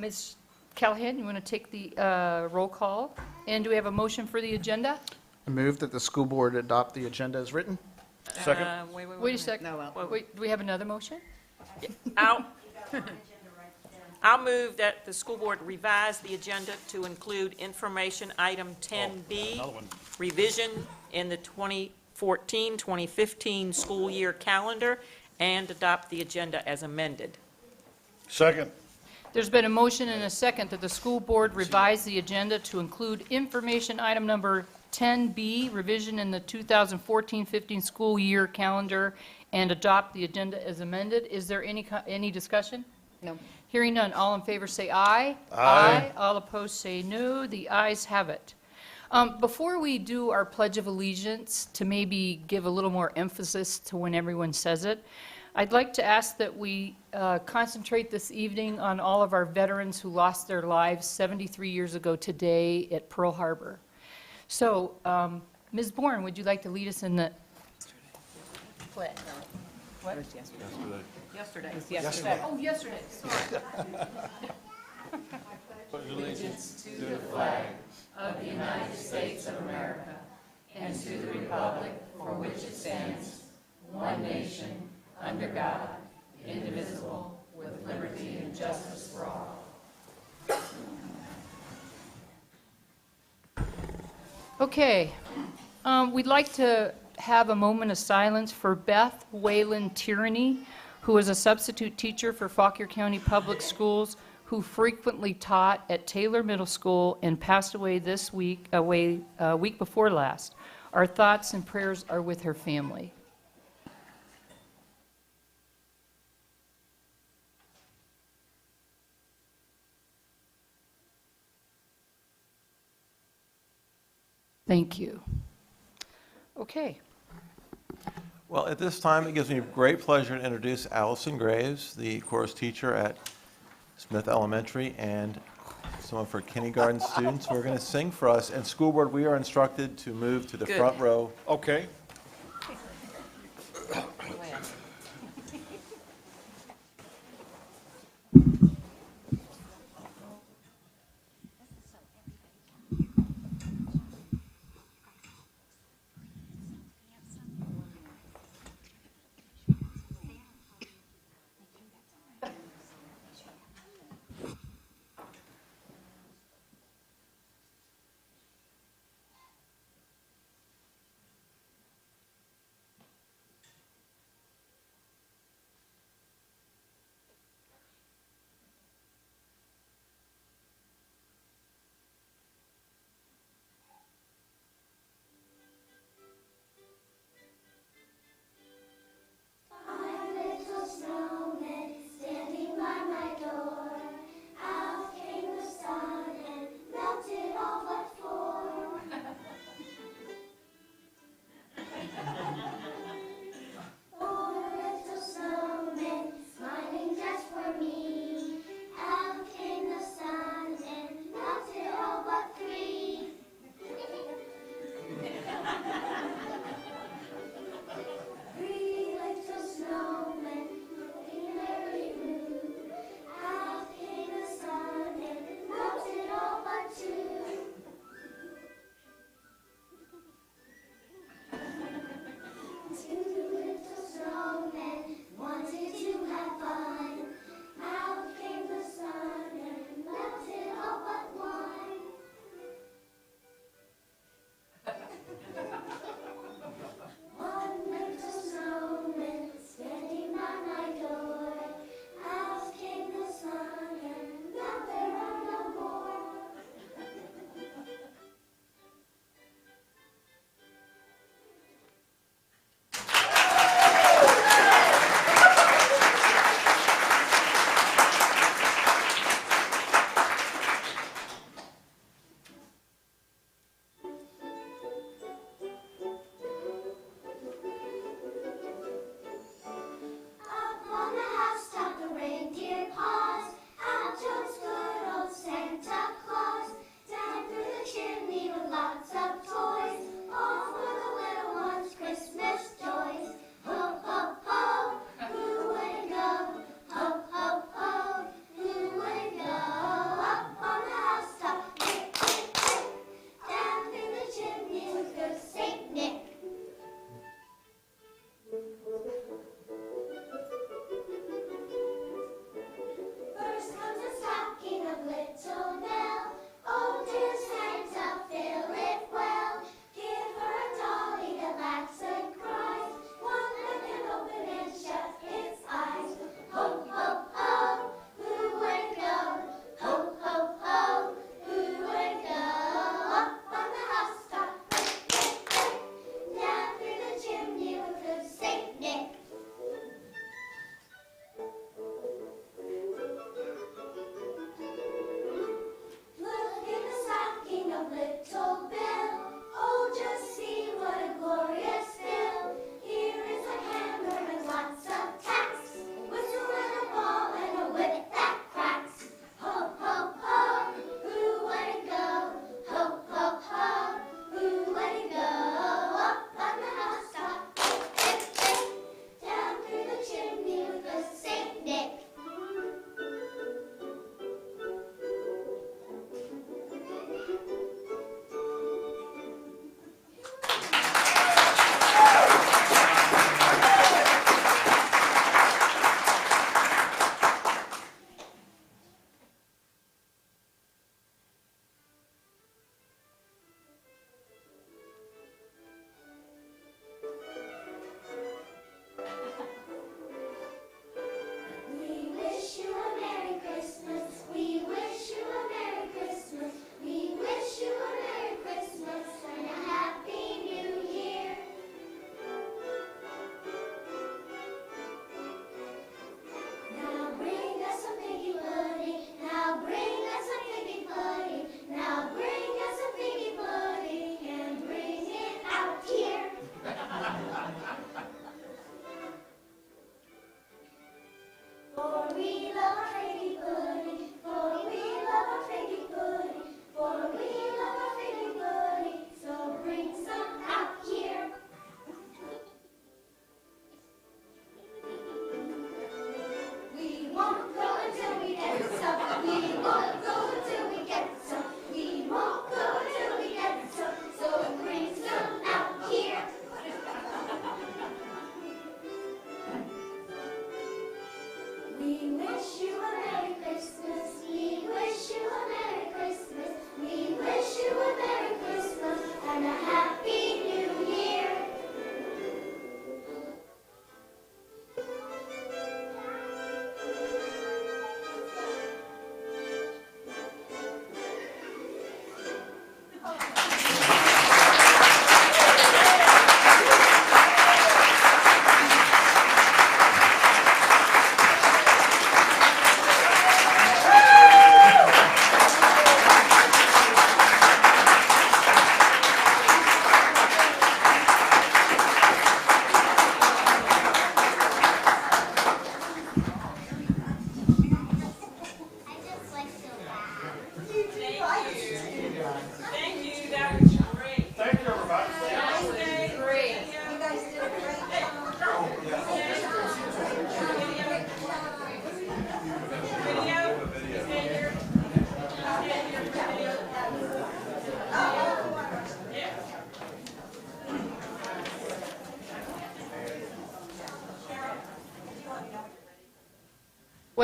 Ms. Callahan, you want to take the roll call? And do we have a motion for the agenda? I move that the school board adopt the agenda as written. Second. Wait a second. No, Wait, do we have another motion? I'll move that the school board revise the agenda to include information item 10B, Another one. revision in the 2014-2015 school year calendar, and adopt the agenda as amended. Second. There's been a motion and a second that the school board revise the agenda to include information item number 10B, revision in the 2014-15 school year calendar, and adopt the agenda as amended. Is there any discussion? No. Hearing none, all in favor say aye. Aye. All opposed say no. The ayes have it. Before we do our Pledge of Allegiance, to maybe give a little more emphasis to when everyone says it, I'd like to ask that we concentrate this evening on all of our veterans who lost their lives 73 years ago today at Pearl Harbor. So, Ms. Bourne, would you like to lead us in the pledge? What? Yesterday. Yesterday. Oh, yesterday, sorry. Allegiance to the flag of the United States of America and to the republic for which it stands, one nation, under God, indivisible, with liberty and justice for all. Okay, we'd like to have a moment of silence for Beth Whalen Tierney, who is a substitute teacher for Fauquier County Public Schools, who frequently taught at Taylor Middle School and passed away this week, week before last. Our thoughts and prayers are with her family. Thank you. Okay. Well, at this time, it gives me great pleasure to introduce Allison Graves, the chorus teacher at Smith Elementary, and some of her kindergarten students who are going to sing for us. And school board, we are instructed to move to the Good. front row. Okay.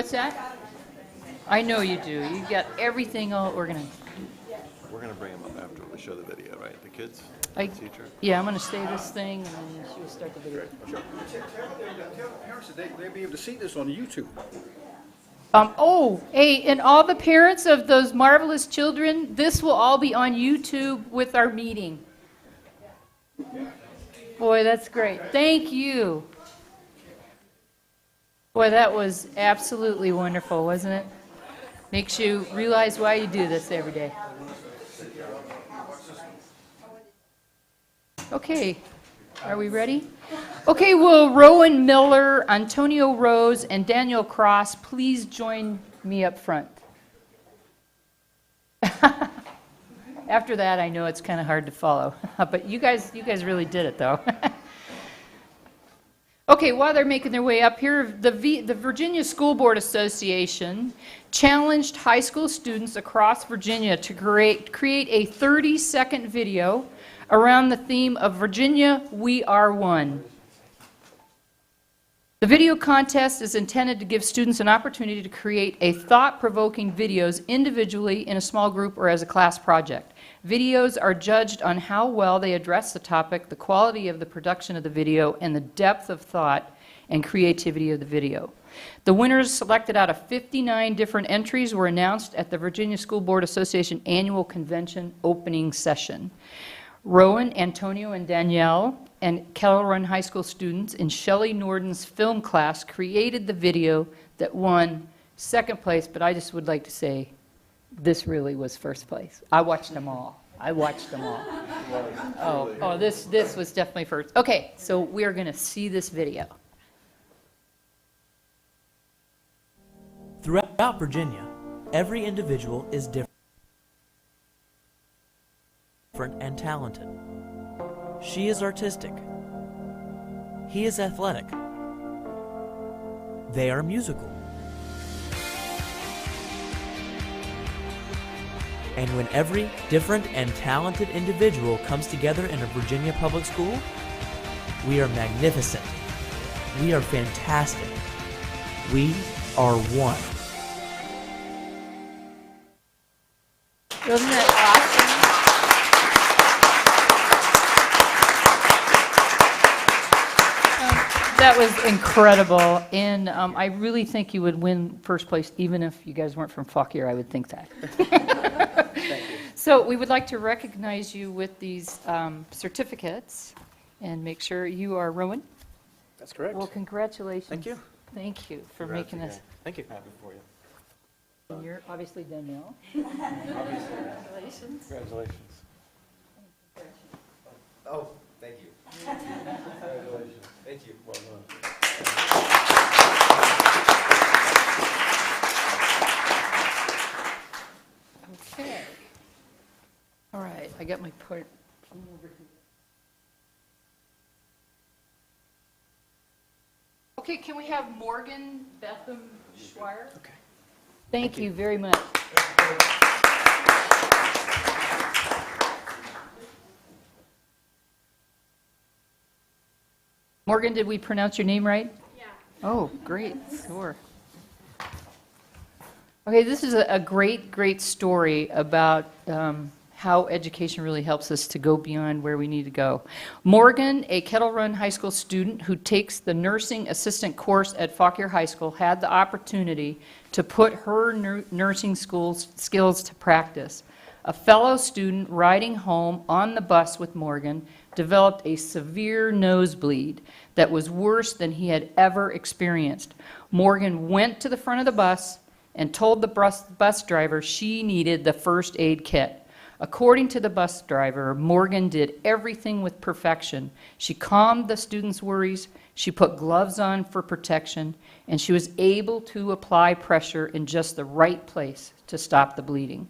What's that? I know you do. You got everything all organized. We're going to bring them up after we show the video, right? The kids, I- teacher. Yeah, I'm going to say this thing, and then she will start the video. Tell parents that they'll be able to see this on YouTube. Hey, and all the parents of those marvelous children, this will all be on YouTube with our meeting. Boy, that's great. Thank you. Boy, that was absolutely wonderful, wasn't it? Makes you realize why you do this every day. Okay, are we ready? Okay, will Rowan Miller, Antonio Rose, and Daniel Cross please join me up front? After that, I know it's kind of hard to follow, but you guys really did it, though. Okay, while they're making their way up here, the Virginia School Board Association challenged high school students across Virginia to create a 30-second video around the theme of Virginia, We Are One. The video contest is intended to give students an opportunity to create a thought-provoking videos individually, in a small group, or as a class project. Videos are judged on how well they address the topic, the quality of the production of the video, and the depth of thought and creativity of the video. The winners, selected out of 59 different entries, were announced at the Virginia School Board Association Annual Convention opening session. Rowan, Antonio, and Danielle, and Kettle Run High School students in Shelley Norden's film class created the video that won second place, but I just would like to say this really was first place. I watched them all. This was definitely first. Okay, so we are going to see this video. Throughout Virginia, every individual is different and talented. She is artistic. He is athletic. They are musical. And when every different and talented individual comes together in a Virginia public school, we are magnificent. We are fantastic. We are one. Wasn't that awesome? That was incredible, and I really think you would win first place, even if you guys weren't from Fauquier. I would think that. So we would like to recognize you with these certificates, and make sure you are Rowan. That's correct. Well, congratulations. Thank you. Thank you for making this. Thank you. Happy for you. And you're obviously Danielle. Congratulations. Congratulations. Oh, thank you. Congratulations. Thank you. Well done. Okay. All right, I got my part. Okay, can we have Morgan Betham Schweier? Okay. Thank you very much. Morgan, did we pronounce your name right? Yeah. Oh, great, sure. Okay, this is a great story about how education really helps us to go beyond where we need to go. Morgan, a Kettle Run High School student who takes the nursing assistant course at Fauquier High School, had the opportunity to put her nursing skills to practice. A fellow student riding home on the bus with Morgan developed a severe nosebleed that was worse than he had ever experienced. Morgan went to the front of the bus and told the bus driver she needed the first aid kit. According to the bus driver, Morgan did everything with perfection. She calmed the student's worries, she put gloves on for protection, and she was able to apply pressure in just the right place to stop the bleeding.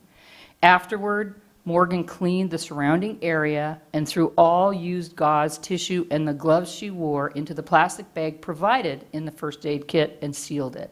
Afterward, Morgan cleaned the surrounding area and threw all used gauze, tissue, and the gloves she wore into the plastic bag provided in the first aid kit and sealed it.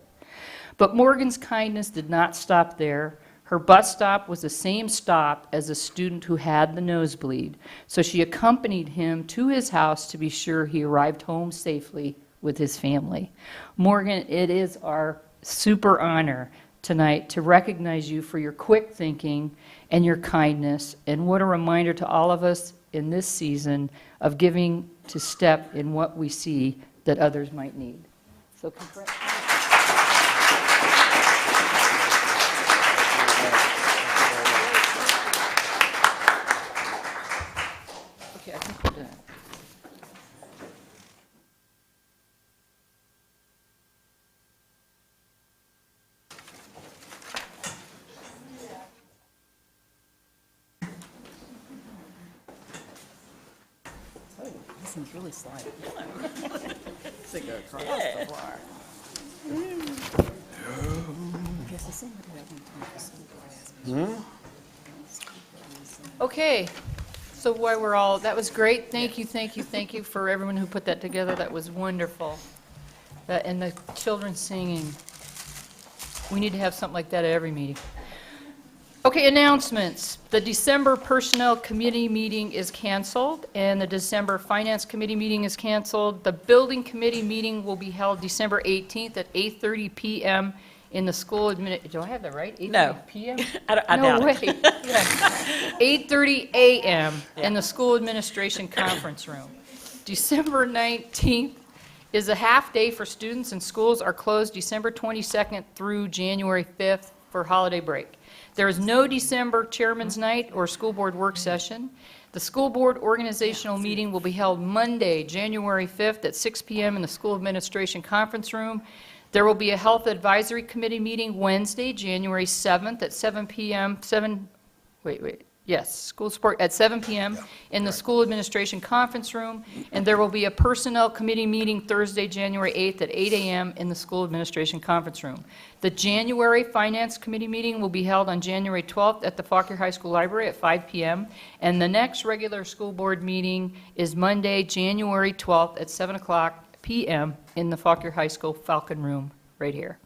But Morgan's kindness did not stop there. Her bus stop was the same stop as a student who had the nosebleed, so she accompanied him to his house to be sure he arrived home safely with his family. Morgan, it is our super honor tonight to recognize you for your quick thinking and your kindness, and what a reminder to all of us in this season of giving to step in what we see that others might need. So congrats. Okay, I think we're done. This one's really sliding. Okay, so while we're all, that was great. Thank you for everyone who put that together. That was wonderful. And the children singing. We need to have something like that at every meeting. Okay, announcements. The December Personnel Committee meeting is canceled, and the December Finance Committee meeting is canceled. The Building Committee meeting will be held December 18th at 8:30 p.m. in the school do I have that right? 8:30 No. p.m.? I doubt it. No way. Yeah. 8:30 a.m. in the school administration conference room. December 19th is a half day for students, and schools are closed December 22nd through January 5th for holiday break. There is no December Chairman's Night or School Board Work Session. The School Board Organizational Meeting will be held Monday, January 5th at 6 p.m. in the School Administration Conference Room. There will be a Health Advisory Committee meeting Wednesday, January 7th at 7 p.m. School Sport at 7 p.m. in the School Administration Conference Room, and there will be a Personnel Committee meeting Thursday, January 8th at 8 a.m. in the School Administration Conference Room. The January Finance Committee meeting will be held on January 12th at the Fauquier High School Library at 5 p.m., and the next regular school board meeting is Monday, January 12th at 7 o'clock p.m. in the Fauquier High School Falcon Room right here.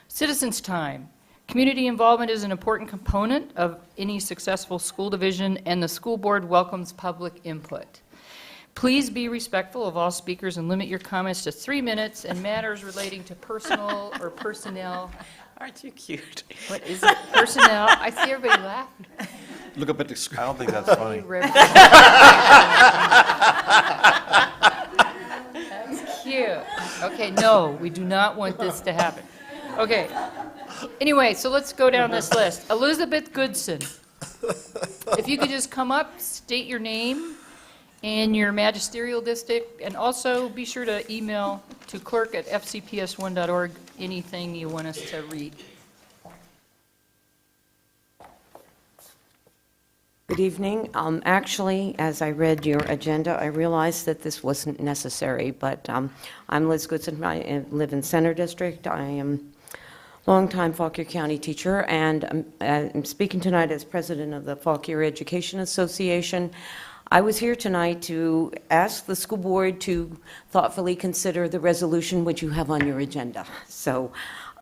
Citizens' time. Community involvement is an important component of any successful school division, and the school board welcomes public input. Please be respectful of all speakers and limit your comments to 3 minutes, and matters relating to personal or personnel. Aren't you cute? What is it? Personnel. I see everybody laughing. Look up at the screen. I don't think that's funny. That's cute. Okay, no, we do not want this to happen. Okay. Anyway, so let's go down this list. Elizabeth Goodson. If you could just come up, state your name and your magisterial district, and also be sure to email to clerk@fcps1.org anything you want us to read. Good evening. Actually, as I read your agenda, I realized that this wasn't necessary, but I'm Liz Goodson. I live in Center District. I am longtime Fauquier County teacher, and I'm speaking tonight as president of the Fauquier Education Association. I was here tonight to ask the school board to thoughtfully consider the resolution which you have on your agenda. So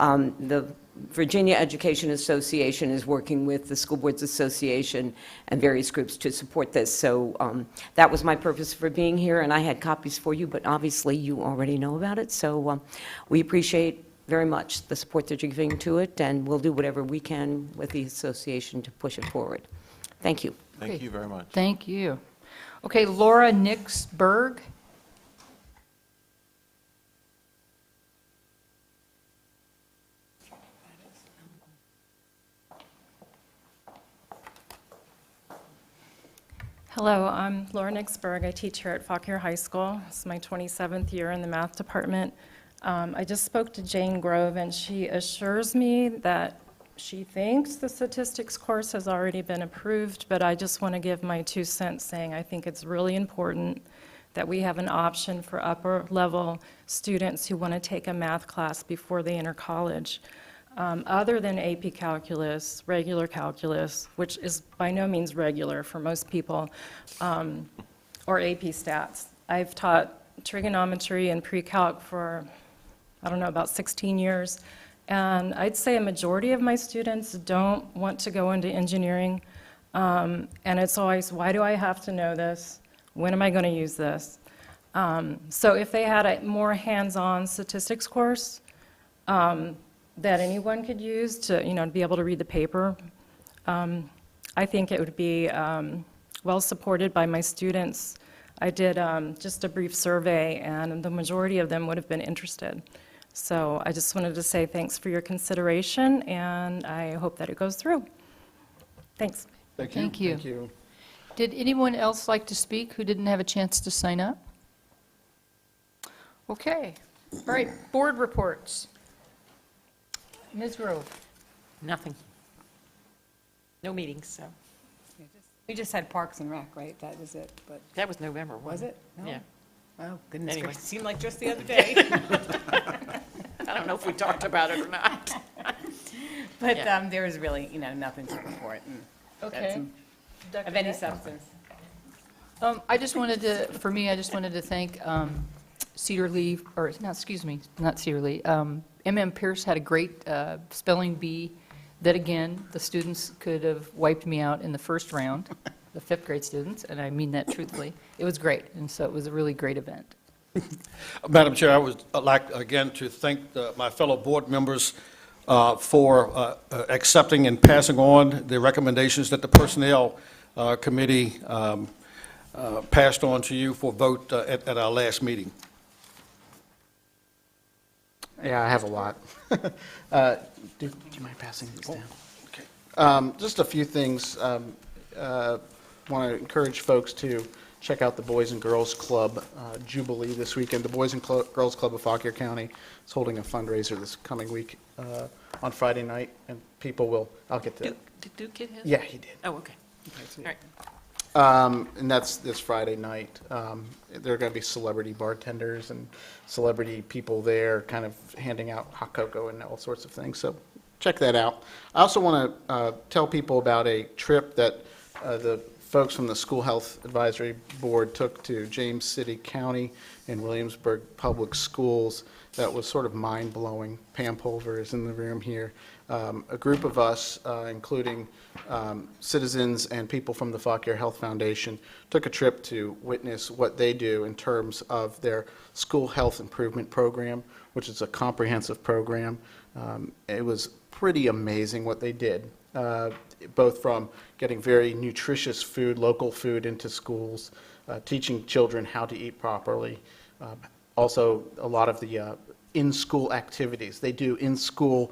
the Virginia Education Association is working with the School Boards Association and various groups to support this. So that was my purpose for being here, and I had copies for you, but obviously you already know about it. So we appreciate very much the support that you're giving to it, and we'll do whatever we can with the association to push it forward. Thank you. Thank you very much. Thank you. Okay, Laura Nixberg. Hello, I'm Laura Nixberg. I teach here at Fauquier High School. It's my 27th year in the math department. I just spoke to Jane Grove, and she assures me that she thinks the statistics course has already been approved, but I just want to give my 2 cents saying I think it's really important that we have an option for upper-level students who want to take a math class before they enter college. Other than AP Calculus, regular calculus, which is by no means regular for most people, or AP Stats. I've taught trigonometry and pre-calc for, I don't know, about 16 years, and I'd say a majority of my students don't want to go into engineering, and it's always, why do I have to know this? When am I going to use this? So if they had a more hands-on statistics course, that anyone could use to, to be able to read the paper. I think it would be well supported by my students. I did just a brief survey, and the majority of them would have been interested. So I just wanted to say thanks for your consideration, and I hope that it goes through. Thanks. Thank you. Thank you. Thank you. Did anyone else like to speak who didn't have a chance to sign up? Okay. All right, board reports. Ms. Grove. Nothing. No meetings, so. We just had Parks and Rec, right? That was it, but, That was November, was wasn't it? No? Yeah. Oh, goodness Anyway. gracious, seemed like just the other day. I don't know if we talked about it or not. But Yeah. there was really, nothing to report and Okay. that's of any substance. I just wanted to thank Cedar Lee, or, no, excuse me, not Cedar Lee. M.M. Pierce had a great spelling bee that, again, the students could have wiped me out in the first round, the fifth grade students, and I mean that truthfully. It was great, and so it was a really great event. Madam Chair, I would like again to thank my fellow board members for accepting and passing on the recommendations that the Personnel Committee passed on to you for vote at our last meeting. Yeah, I have a lot. Do you mind passing these down? Okay. Just a few things. Want to encourage folks to check out the Boys and Girls Club Jubilee this weekend. The Boys and Girls Club of Fauquier County is holding a fundraiser this coming week on Friday night, and people will, I'll get to, Did Duke get his? yeah, he did. Oh, okay. All right. And that's this Friday night. There are going to be celebrity bartenders and celebrity people there kind of handing out hot cocoa and all sorts of things. So check that out. I also want to tell people about a trip that the folks from the School Health Advisory Board took to James City County and Williamsburg Public Schools. That was sort of mind-blowing. Pam Pulver is in the room here. A group of us, including citizens and people from the Fauquier Health Foundation, took a trip to witness what they do in terms of their school health improvement program, which is a comprehensive program. It was pretty amazing what they did, both from getting very nutritious food, local food into schools, teaching children how to eat properly. Also, a lot of the in-school activities. They do in-school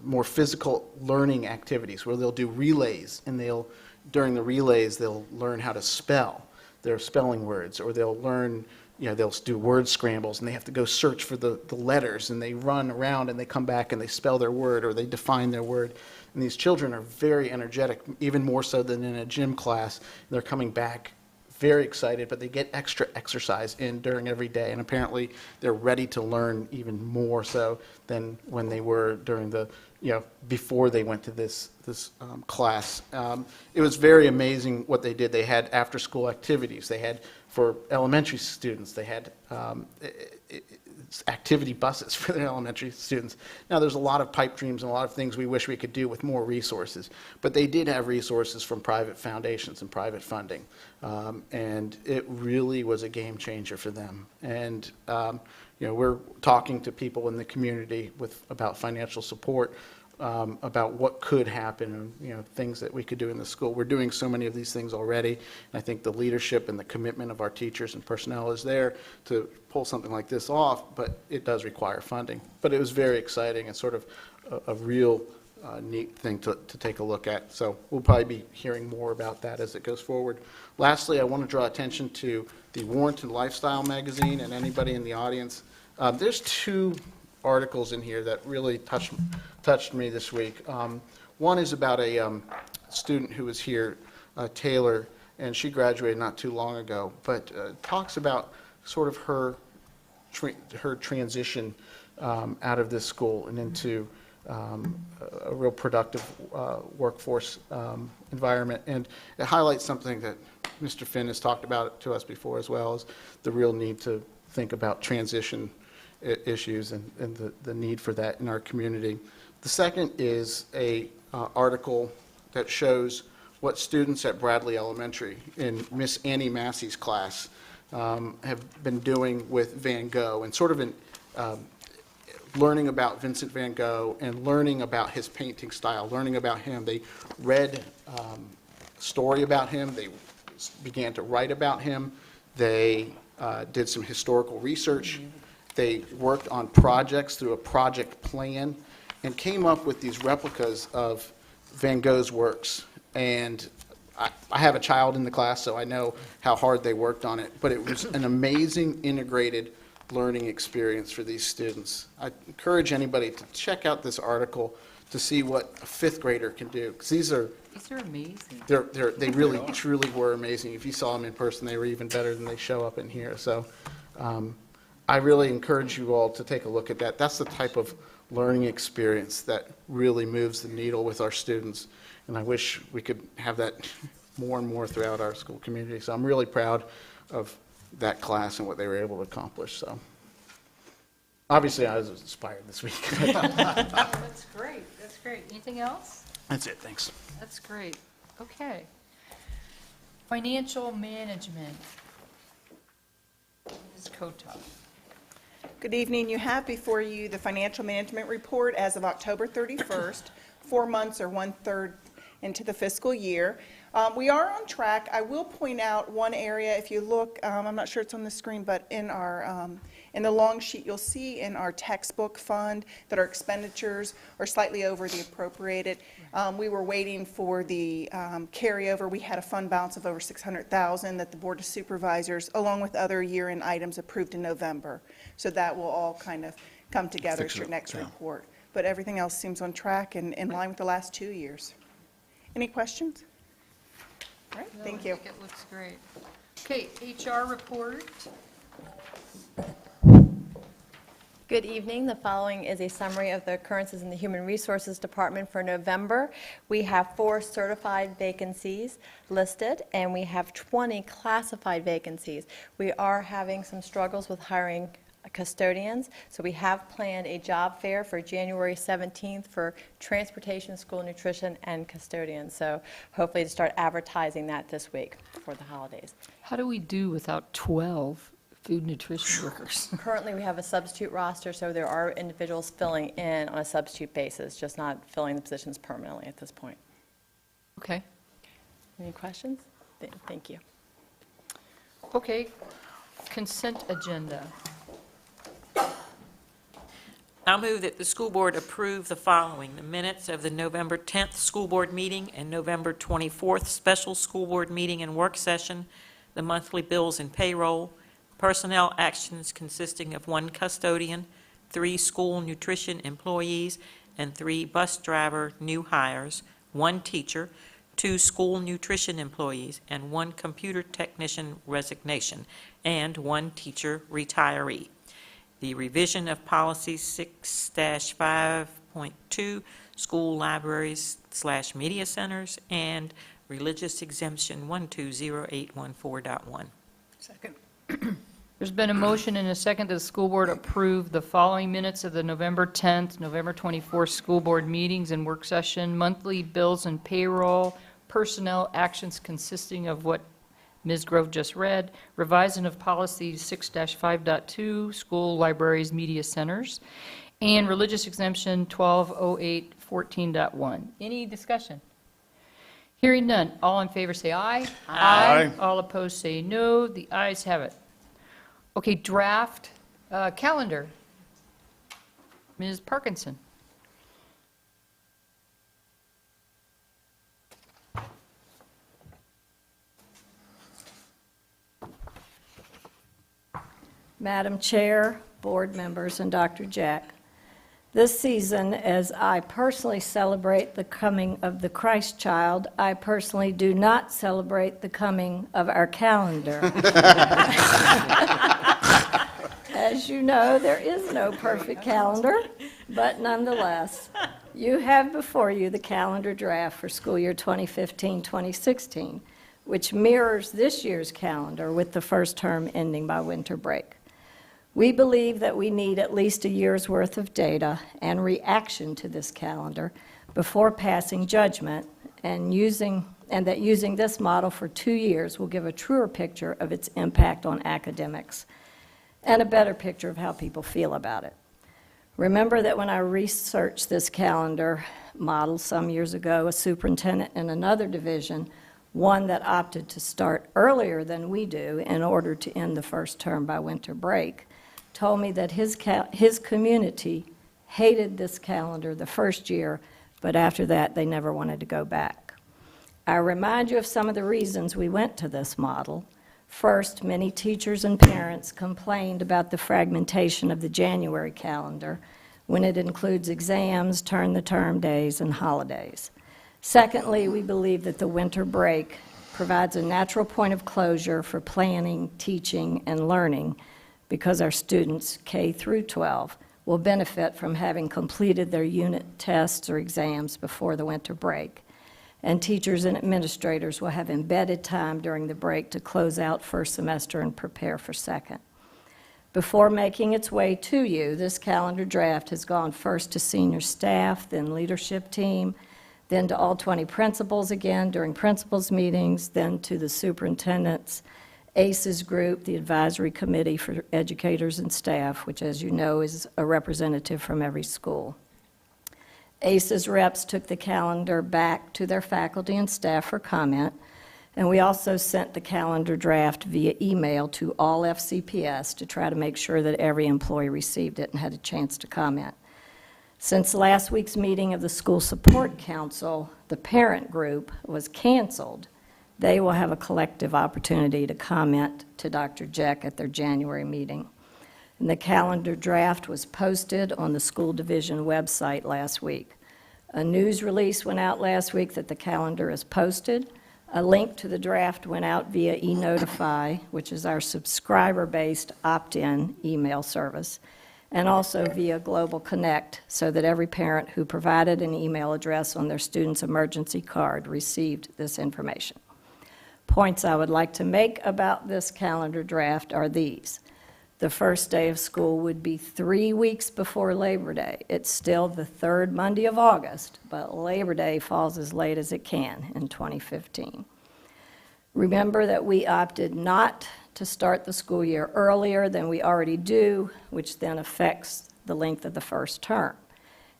more physical learning activities where they'll do relays, and during the relays they'll learn how to spell their spelling words, or they'll learn, they'll do word scrambles, and they have to go search for the letters, and they run around and they come back and they spell their word or they define their word. And these children are very energetic, even more so than in a gym class. They're coming back very excited, but they get extra exercise in during every day, and apparently they're ready to learn even more so than when they were during the, before they went to this class. It was very amazing what they did. They had after-school activities. They had, for elementary students, they had activity buses for their elementary students. Now, there's a lot of pipe dreams and a lot of things we wish we could do with more resources, but they did have resources from private foundations and private funding, and it really was a game changer for them. And we're talking to people in the community about financial support, about what could happen, and things that we could do in the school. We're doing so many of these things already, and I think the leadership and the commitment of our teachers and personnel is there to pull something like this off, but it does require funding. But it was very exciting and sort of a real neat thing to take a look at. So we'll probably be hearing more about that as it goes forward. Lastly, I want to draw attention to the Warrenton Lifestyle magazine, and anybody in the audience. There's two articles in here that really touched me this week. One is about a student who was here, Taylor, and she graduated not too long ago, but talks about sort of her transition out of this school and into a real productive workforce environment. And it highlights something that Mr. Finn has talked about to us before, as well as the real need to think about transition issues and the need for that in our community. The second is a article that shows what students at Bradley Elementary in Miss Annie Massey's class have been doing with Van Gogh, and sort of learning about Vincent van Gogh and learning about his painting style, learning about him. They read a story about him. They began to write about him. They did some historical research. They worked on projects through a project plan and came up with these replicas of Van Gogh's works. And I have a child in the class, so I know how hard they worked on it. But it was an amazing integrated learning experience for these students. I encourage anybody to check out this article to see what a fifth grader can do. Because these are amazing. they really, truly were amazing. If you saw them in person, they were even better than they show up in here. So I really encourage you all to take a look at that. That's the type of learning experience that really moves the needle with our students. And I wish we could have that more and more throughout our school community. So I'm really proud of that class and what they were able to accomplish. So obviously I was inspired this week. That's great, that's great. Anything else? That's it, thanks. That's great. Okay. Financial management. Ms. Kotov. Good evening. You have before you the financial management report as of October 31st, 4 months or 1/3 into the fiscal year. We are on track. I will point out one area. If you look, I'm not sure it's on the screen, but in our in the long sheet, you'll see in our textbook fund that our expenditures are slightly over the appropriated. We were waiting for the carryover. We had a fund balance of over $600,000 that the Board of Supervisors, along with other year-end items, approved in November. So that will all kind of come together as your next report. But everything else seems on track and in line with the last 2 years. Any questions? All right, thank you. I think it looks great. Okay, HR report. Good evening. The following is a summary of the occurrences in the Human Resources Department for November. We have 4 certified vacancies listed, and we have 20 classified vacancies. We are having some struggles with hiring custodians, so we have planned a job fair for January 17th for transportation, school nutrition, and custodians. So hopefully to start advertising that this week for the holidays. How do we do without 12 food nutrition workers? Currently, we have a substitute roster, so there are individuals filling in on a substitute basis, just not filling the positions permanently at this point. Okay. Any questions? Thank you. Okay, consent agenda. I move that the school board approve the following: the minutes of the November 10th school board meeting and November 24th special school board meeting and work session, the monthly bills and payroll, personnel actions consisting of 1 custodian, 3 school nutrition employees, and 3 bus driver new hires, 1 teacher, 2 school nutrition employees, and 1 computer technician resignation, and 1 teacher retiree. The revision of policy 6-5.2, school libraries/media centers, and religious exemption 120814.1. Second. There's been a motion and a second that the school board approve the following minutes of the November 10th, November 24th school board meetings and work session, monthly bills and payroll, personnel actions consisting of what Ms. Grove just read, revision of policy 6-5.2, school libraries, media centers, and religious exemption 120814.1. Any discussion? Hearing none. All in favor say aye. Aye. All opposed say no. The ayes have it. Okay, draft calendar. Ms. Parkinson. Madam Chair, board members, and Dr. Jack, this season, as I personally celebrate the coming of the Christ child, I personally do not celebrate the coming of our calendar. As you know, there is no perfect calendar, but nonetheless, you have before you the calendar draft for school year 2015-2016, which mirrors this year's calendar with the first term ending by winter break. We believe that we need at least a year's worth of data and reaction to this calendar before passing judgment, and that using this model for 2 years will give a truer picture of its impact on academics and a better picture of how people feel about it. Remember that when I researched this calendar model some years ago, a superintendent in another division, one that opted to start earlier than we do in order to end the first term by winter break, told me that his community hated this calendar the first year, but after that, they never wanted to go back. I remind you of some of the reasons we went to this model. First, many teachers and parents complained about the fragmentation of the January calendar when it includes exams, turn-the-term days, and holidays. Secondly, we believe that the winter break provides a natural point of closure for planning, teaching, and learning because our students, K through 12, will benefit from having completed their unit tests or exams before the winter break. And teachers and administrators will have embedded time during the break to close out first semester and prepare for second. Before making its way to you, this calendar draft has gone first to senior staff, then leadership team, then to all 20 principals again during principals meetings, then to the superintendent's ACES group, the Advisory Committee for Educators and Staff, which, as you know, is a representative from every school. ACES reps took the calendar back to their faculty and staff for comment, and we also sent the calendar draft via email to all FCPS to try to make sure that every employee received it and had a chance to comment. Since last week's meeting of the School Support Council, the parent group was canceled. They will have a collective opportunity to comment to Dr. Jeck at their January meeting. And the calendar draft was posted on the school division website last week. A news release went out last week that the calendar is posted. A link to the draft went out via eNotify, which is our subscriber-based opt-in email service, and also via Global Connect, so that every parent who provided an email address on their student's emergency card received this information. Points I would like to make about this calendar draft are these. The first day of school would be 3 weeks before Labor Day. It's still the third Monday of August, but Labor Day falls as late as it can in 2015. Remember that we opted not to start the school year earlier than we already do, which then affects the length of the first term.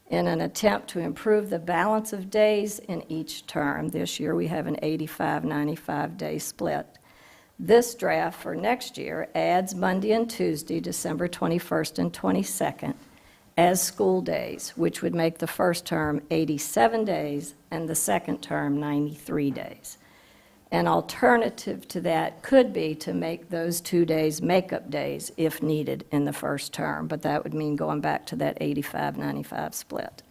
In an attempt to improve the balance of days in each term, this year we have an 85-95 day split. This draft for next year adds Monday and Tuesday, December 21st and 22nd, as school days, which would make the first term 87 days and the second term 93 days. An alternative to that could be to make those 2 days makeup days if needed in the first term, but that would mean going back to that 85-95 split.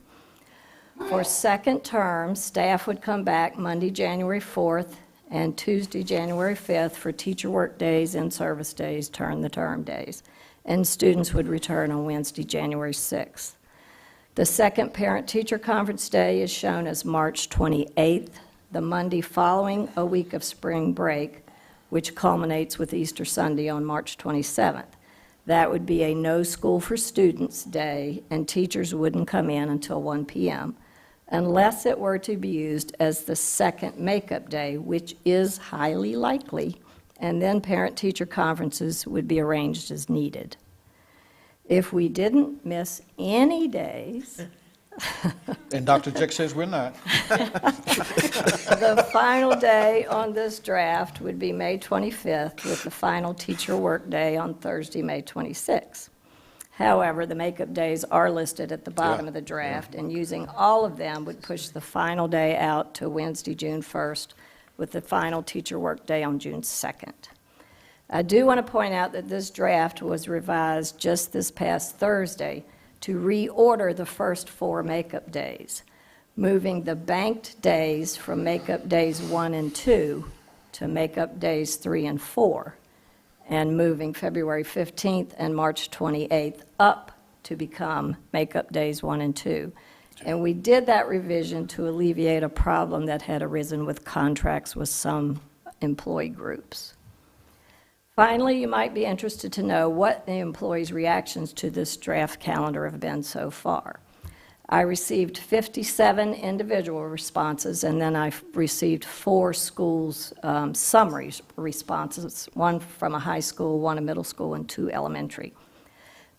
For second term, staff would come back Monday, January 4th, and Tuesday, January 5th for teacher work days, in-service days, turn-the-term days, and students would return on Wednesday, January 6th. The second parent-teacher conference day is shown as March 28th, the Monday following a week of spring break, which culminates with Easter Sunday on March 27th. That would be a no school for students day, and teachers wouldn't come in until 1 p.m. unless it were to be used as the second makeup day, which is highly likely, and then parent-teacher conferences would be arranged as needed. If we didn't miss any days, And Dr. Jeck says we're not. the final day on this draft would be May 25th, with the final teacher work day on Thursday, May 26th. However, the makeup days are listed at the bottom of the draft, and using all of them would push the final day out to Wednesday, June 1st, with the final teacher work day on June 2nd. I do want to point out that this draft was revised just this past Thursday to reorder the first 4 makeup days, moving the banked days from makeup days 1 and 2 to makeup days 3 and 4, and moving February 15th and March 28th up to become makeup days 1 and 2. And we did that revision to alleviate a problem that had arisen with contracts with some employee groups. Finally, you might be interested to know what the employees' reactions to this draft calendar have been so far. I received 57 individual responses, and then I received 4 schools' summary responses, 1 from a high school, 1 a middle school, and 2 elementary.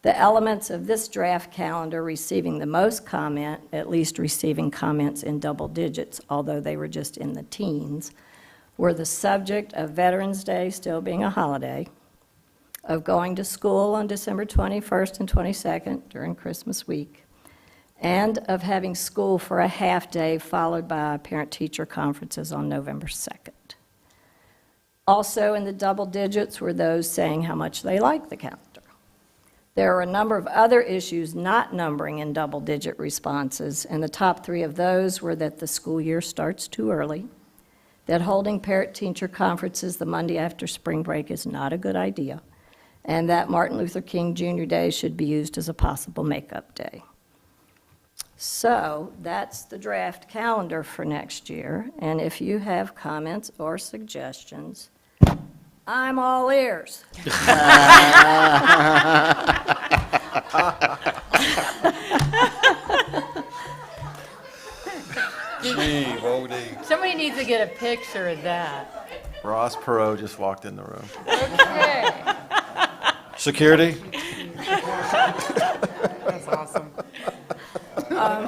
The elements of this draft calendar receiving the most comment, at least receiving comments in double digits, although they were just in the teens, were the subject of Veterans Day still being a holiday, of going to school on December 21st and 22nd during Christmas week, and of having school for a half day followed by parent-teacher conferences on November 2nd. Also in the double digits were those saying how much they liked the calendar. There are a number of other issues not numbering in double-digit responses, and the top three of those were that the school year starts too early, that holding parent-teacher conferences the Monday after spring break is not a good idea, and that Martin Luther King Jr. Day should be used as a possible makeup day. So that's the draft calendar for next year, and if you have comments or suggestions, I'm all ears. Gee, Bodie. Somebody needs to get a picture of that. Ross Perot just walked in the room. Okay. Security? That's awesome.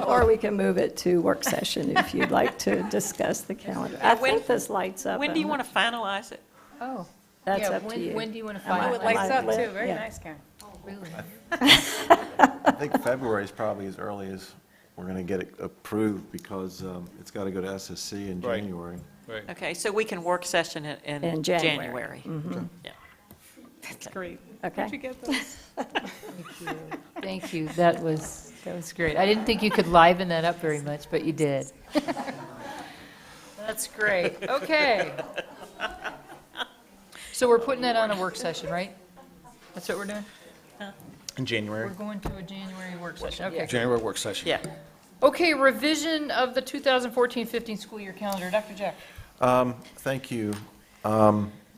Or we can move it to work session if you'd like to discuss the calendar. I think this lights up. When do you want to finalize it? Oh. That's Yeah, up to you. when do you want to Am I- find Oh, it lights up lit? too. Very Yeah. nice, Karen. Really? I think February is probably as early as we're going to get it approved because it's got to go to SSC in Right. January. Right. Okay, so we can work session it in In January. January. Yeah. That's great. Okay. Where'd you get those? Thank you. That was great. I didn't think you could liven that up very much, but you did. That's great. Okay. So we're putting that on a work session, right? That's what we're doing? In January. We're going to a January work session. Okay. January work session. Yeah. Okay, revision of the 2014-15 school year calendar. Dr. Jack? Thank you.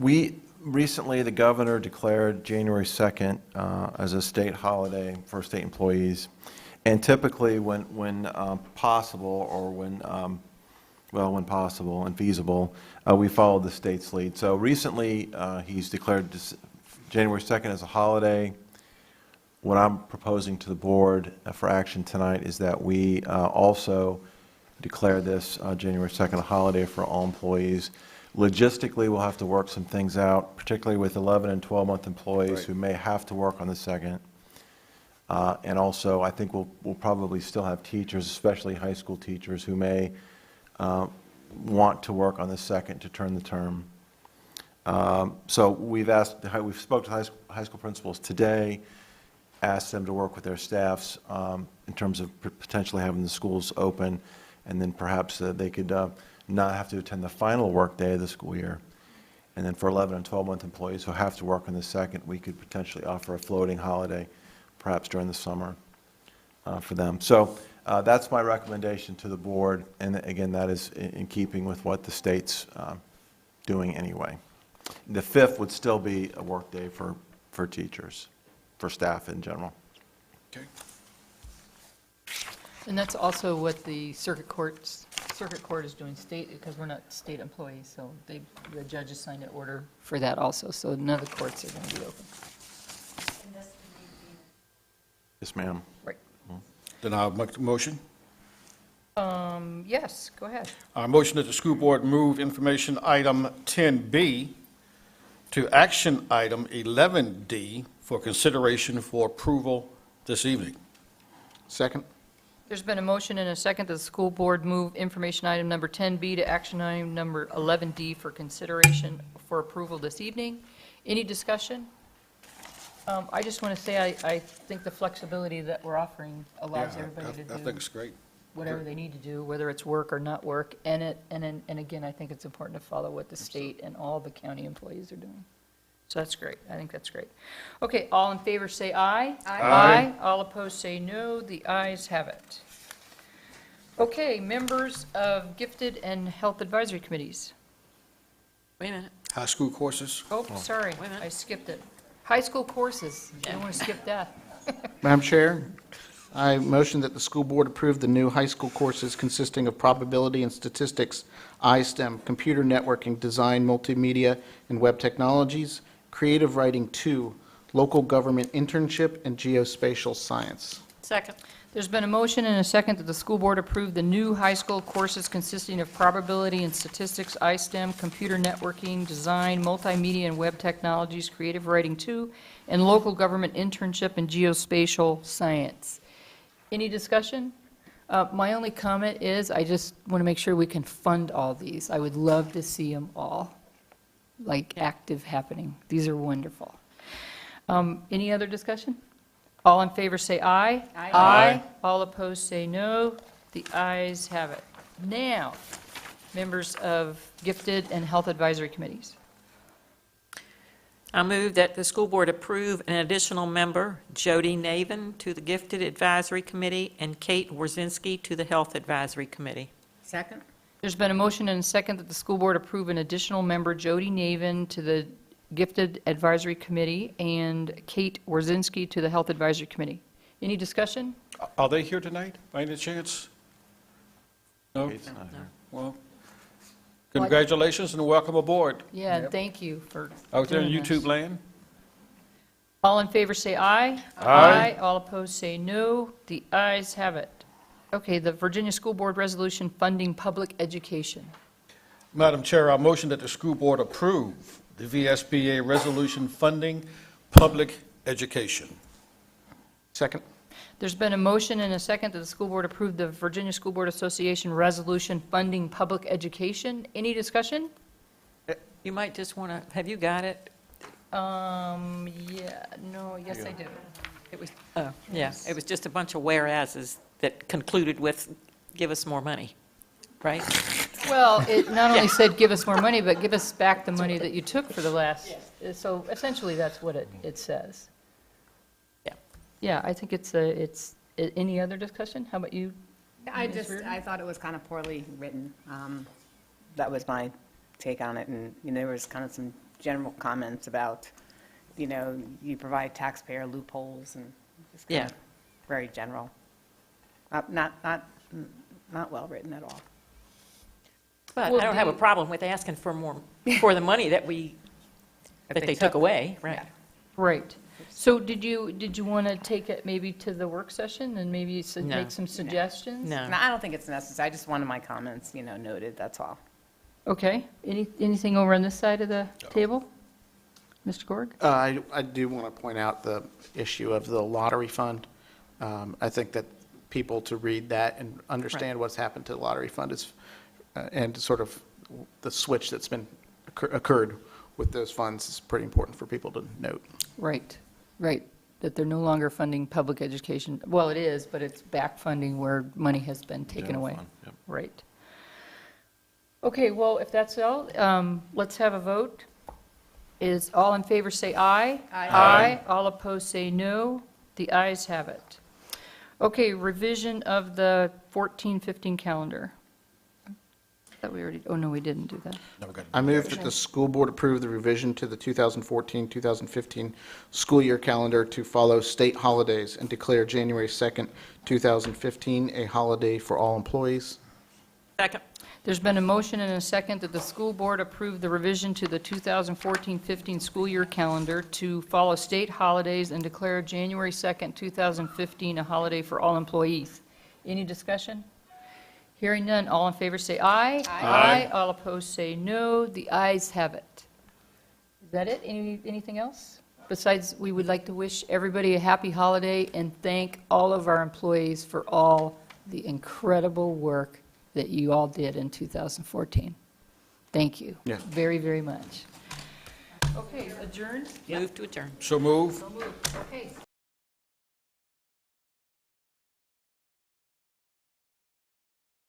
We recently, the governor declared January 2nd as a state holiday for state employees. And typically, when possible, or when possible and feasible, we follow the state's lead. So recently, he's declared January 2nd as a holiday. What I'm proposing to the board for action tonight is that we also declare this January 2nd a holiday for all employees. Logistically, we'll have to work some things out, particularly with 11 and 12-month employees Right. who may have to work on the 2nd. And also, I think we'll probably still have teachers, especially high school teachers, who may want to work on the 2nd to turn the term. So we've spoke to high school principals today, asked them to work with their staffs in terms of potentially having the schools open, and then perhaps they could not have to attend the final work day of the school year. And then for 11 and 12-month employees who have to work on the 2nd, we could potentially offer a floating holiday, perhaps during the summer for them. So that's my recommendation to the board, and again, that is in keeping with what the state's doing anyway. The 5th would still be a work day for teachers, for staff in general. Okay. And that's also what the circuit court is doing, because we're not state employees, so the judges signed an order for that also, so none of the courts are going to be open. Yes, ma'am. Right. Then I'll make the motion. Yes, go ahead. I motion that the school board move information item 10B to action item 11D for consideration for approval this evening. Second? There's been a motion and a second that the school board move information item number 10B to action item number 11D for consideration for approval this evening. Any discussion? I just want to say I think the flexibility that we're offering allows everybody to I do think it's great. whatever they need to do, whether it's work or not work. And again, I think it's important to follow what the state and all the county employees are doing. So that's great. I think that's great. Okay, all in favor say aye. Aye. All opposed say no. The ayes have it. Okay, members of gifted and health advisory committees. Wait a minute. High school courses. Oh, sorry, Wait a minute. I skipped it. High school courses. You don't want to skip that. Madam Chair, I motion that the school board approve the new high school courses consisting of probability and statistics, iSTEM, computer networking, design, multimedia, and web technologies, creative writing 2, local government internship, and geospatial science. Second. There's been a motion and a second that the school board approve the new high school courses consisting of probability and statistics, ISTEM, computer networking, design, multimedia and web technologies, creative writing 2, and local government internship and geospatial science. Any discussion? My only comment is I just want to make sure we can fund all these. I would love to see them all, like, active happening. These are wonderful. Any other discussion? All in favor say aye. Aye. All opposed say no. The ayes have it. Now, members of gifted and health advisory committees. I move that the school board approve an additional member, Jody Navin, to the Gifted Advisory Committee and Kate Warzinski to the Health Advisory Committee. Second? There's been a motion and a second that the school board approve an additional member, Jody Navin, to the Gifted Advisory Committee and Kate Warzinski to the Health Advisory Committee. Any discussion? Are they here tonight, by any chance? No? Kate's not here. Well, congratulations and welcome aboard. Yeah, and thank you for Out there in doing this. YouTube land? All in favor say aye. Aye. All opposed say no. The ayes have it. Okay, the Virginia School Board Resolution funding public education. Madam Chair, I motion that the school board approve the VSBA resolution funding public education. Second. There's been a motion and a second that the school board approve the Virginia School Board Association resolution funding public education. Any discussion? You might just want to, have you got it? Yeah, no, yes, I do. It was, yeah, it was just a bunch of whereases that concluded with, give us more money, right? Well, it not only said give us more money, but give us back the money that you took for the last, so essentially that's what it says. Yeah. Yeah, I think it's, any other discussion? How about you? I thought it was kind of poorly written. That was my take on it, and, there was kind of some general comments about, you provide taxpayer loopholes, and it's kind of very general. Not well written at all. But Well, I don't have a the- problem with asking for more, for the money that they took away, right? Yeah. Right. So did you want to take it maybe to the work session and maybe No. make some suggestions? No. No, I don't think it's necessary. I just wanted my comments, noted, that's all. Okay. Anything over on this side of the table? Mr. Gorg? I do want to point out the issue of the lottery fund. I think that people to read that and understand what's happened to the lottery fund is, and sort of the switch that's been occurred with those funds is pretty important for people to note. Right, right. That they're no longer funding public education. Well, it is, but it's back funding where money has been taken General away. fund, yep. Right. Okay, well, if that's all, let's have a vote. Is all in favor say aye. Aye. All opposed say no. The ayes have it. Okay, revision of the 14-15 calendar. Thought we already, oh, no, we didn't do that. I move that the school board approve the revision to the 2014-2015 school year calendar to follow state holidays and declare January 2nd, 2015 a holiday for all employees. Second. There's been a motion and a second that the school board approve the revision to the 2014-15 school year calendar to follow state holidays and declare January 2nd, 2015 a holiday for all employees. Any discussion? Hearing none, all in favor say aye. Aye. All opposed say no. The ayes have it. Is that it? Anything else? Besides, we would like to wish everybody a happy holiday and thank all of our employees for all the incredible work that you all did in 2014. Thank you. Yeah. Very, very much. Okay, adjourned? Move to adjourn. So move. Okay.